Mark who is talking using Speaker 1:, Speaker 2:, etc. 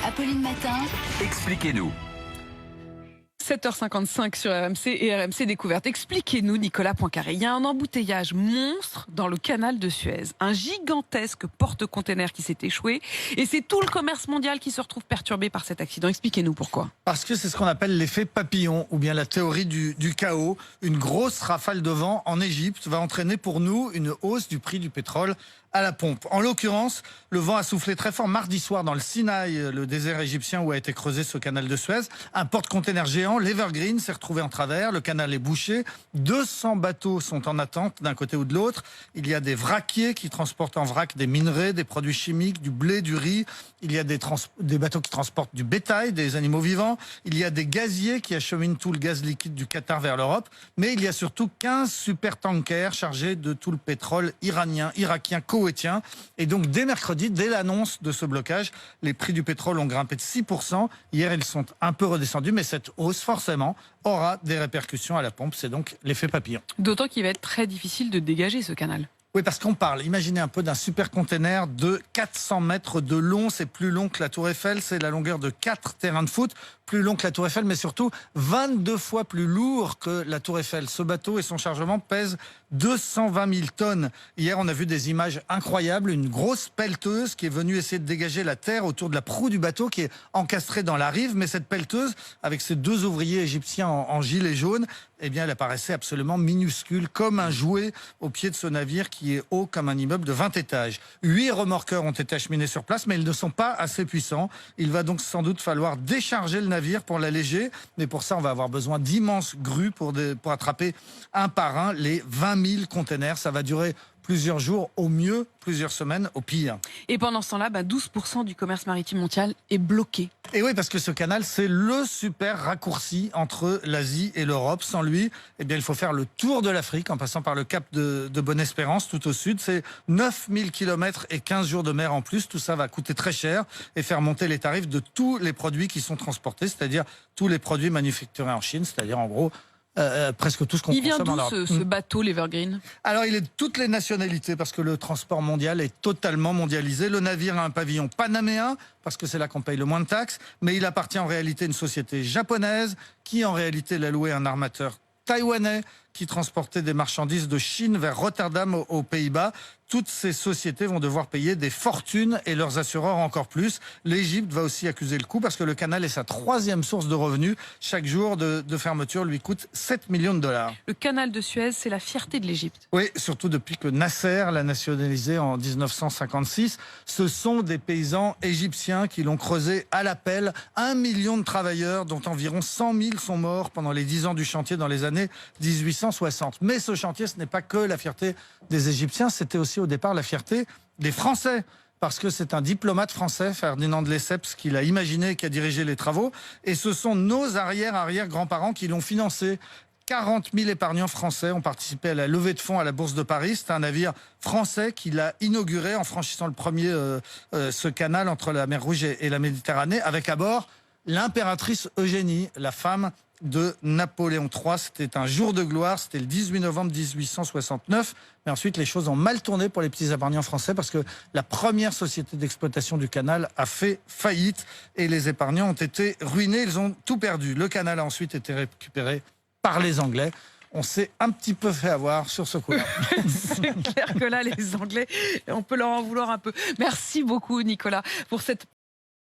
Speaker 1: Apolline Matin.
Speaker 2: Expliquez-nous.
Speaker 3: 7h55 sur RMC et RMC Découverte. Expliquez-nous, Nicolas Poincaré. Il y a un embouteillage monstre dans le canal de Suez. Un gigantesque porte-container qui s'est échoué. Et c'est tout le commerce mondial qui se retrouve perturbé par cet accident. Expliquez-nous pourquoi.
Speaker 4: Parce que c'est ce qu'on appelle l'effet papillon, ou bien la théorie du chaos. Une grosse rafale de vent en Égypte va entraîner pour nous une hausse du prix du pétrole à la pompe. En l'occurrence, le vent a soufflé très fort mardi soir dans le Sinaï, le désert égyptien où a été creusé ce canal de Suez. Un porte-container géant, l'Evergreen, s'est retrouvé en travers. Le canal est bouché. 200 bateaux sont en attente d'un côté ou de l'autre. Il y a des vraquiers qui transportent en vrac des minerais, des produits chimiques, du blé, du riz. Il y a des bateaux qui transportent du bétail, des animaux vivants. Il y a des gaziers qui acheminent tout le gaz liquide du Qatar vers l'Europe. Mais il y a surtout 15 super-tankers chargés de tout le pétrole iranien, irakien, koweïtien. Et donc, dès mercredi, dès l'annonce de ce blocage, les prix du pétrole ont grimpé de 6%. Hier, ils sont un peu redescendus, mais cette hausse, forcément, aura des répercussions à la pompe. C'est donc l'effet papillon.
Speaker 3: D'autant qu'il va être très difficile de dégager ce canal.
Speaker 4: Oui, parce qu'on parle, imaginez un peu d'un super-container de 400 mètres de long. C'est plus long que la Tour Eiffel, c'est la longueur de 4 terrains de foot. Plus long que la Tour Eiffel, mais surtout 22 fois plus lourd que la Tour Eiffel. Ce bateau et son chargement pèsent 220 000 tonnes. Hier, on a vu des images incroyables. Une grosse pelleteuse qui est venue essayer de dégager la terre autour de la proue du bateau qui est encastrée dans la rive. Mais cette pelleteuse, avec ses deux ouvriers égyptiens en gilet jaune, eh bien, elle apparaissait absolument minuscule, comme un jouet au pied de ce navire qui est haut comme un immeuble de 20 étages. 8 remorqueurs ont été acheminés sur place, mais ils ne sont pas assez puissants. Il va donc sans doute falloir décharger le navire pour l'alléger. Mais pour ça, on va avoir besoin d'immenses grues pour attraper un par un les 20 000 containers. Ça va durer plusieurs jours, au mieux plusieurs semaines, au pire.
Speaker 3: Et pendant ce temps-là, 12% du commerce maritime mondial est bloqué.
Speaker 4: Et oui, parce que ce canal, c'est le super raccourci entre l'Asie et l'Europe. Sans lui, eh bien, il faut faire le tour de l'Afrique en passant par le cap de Bonne-Espérance, tout au sud. C'est 9000 km et 15 jours de mer en plus. Tout ça va coûter très cher et faire monter les tarifs de tous les produits qui sont transportés, c'est-à-dire tous les produits manufacturés en Chine, c'est-à-dire en gros presque tout ce qu'on consomme en Europe.
Speaker 3: Il vient d'où ce bateau, l'Evergreen?
Speaker 4: Alors, il est de toutes les nationalités parce que le transport mondial est totalement mondialisé. Le navire a un pavillon panaméen parce que c'est là qu'on paye le moins de taxes, mais il appartient en réalité à une société japonaise qui en réalité l'a loué à un armateur taïwanais qui transportait des marchandises de Chine vers Rotterdam aux Pays-Bas. Toutes ces sociétés vont devoir payer des fortunes et leurs assureurs encore plus. L'Égypte va aussi accuser le coup parce que le canal est sa 3e source de revenus. Chaque jour de fermeture lui coûte 7 millions de dollars.
Speaker 3: Le canal de Suez, c'est la fierté de l'Égypte.
Speaker 4: Oui, surtout depuis que Nasser l'a nationalisé en 1956. Ce sont des paysans égyptiens qui l'ont creusé à la pelle. 1 million de travailleurs, dont environ 100 000 sont morts pendant les 10 ans du chantier dans les années 1860. Mais ce chantier, ce n'est pas que la fierté des Égyptiens, c'était aussi au départ la fierté des Français. Parce que c'est un diplomate français, Ferdinand de Lesseps, qui l'a imaginé et qui a dirigé les travaux. Et ce sont nos arrière-grands-parents qui l'ont financé. 40 000 épargnants français ont participé à la levée de fonds à la Bourse de Paris. C'est un navire français qui l'a inauguré en franchissant le premier ce canal entre la mer Rouge et la Méditerranée, avec à bord l'impératrice Eugénie, la femme de Napoléon III. C'était un jour de gloire, c'était le 18 novembre 1869. Mais ensuite, les choses ont mal tourné pour les petits épargnants français parce que la première société d'exploitation du canal a fait faillite et les épargnants ont été ruinés, ils ont tout perdu. Le canal a ensuite été récupéré par les Anglais. On s'est un petit peu fait avoir sur ce coup-là.
Speaker 3: C'est clair que là, les Anglais, on peut leur en vouloir un peu. Merci beaucoup, Nicolas, pour cette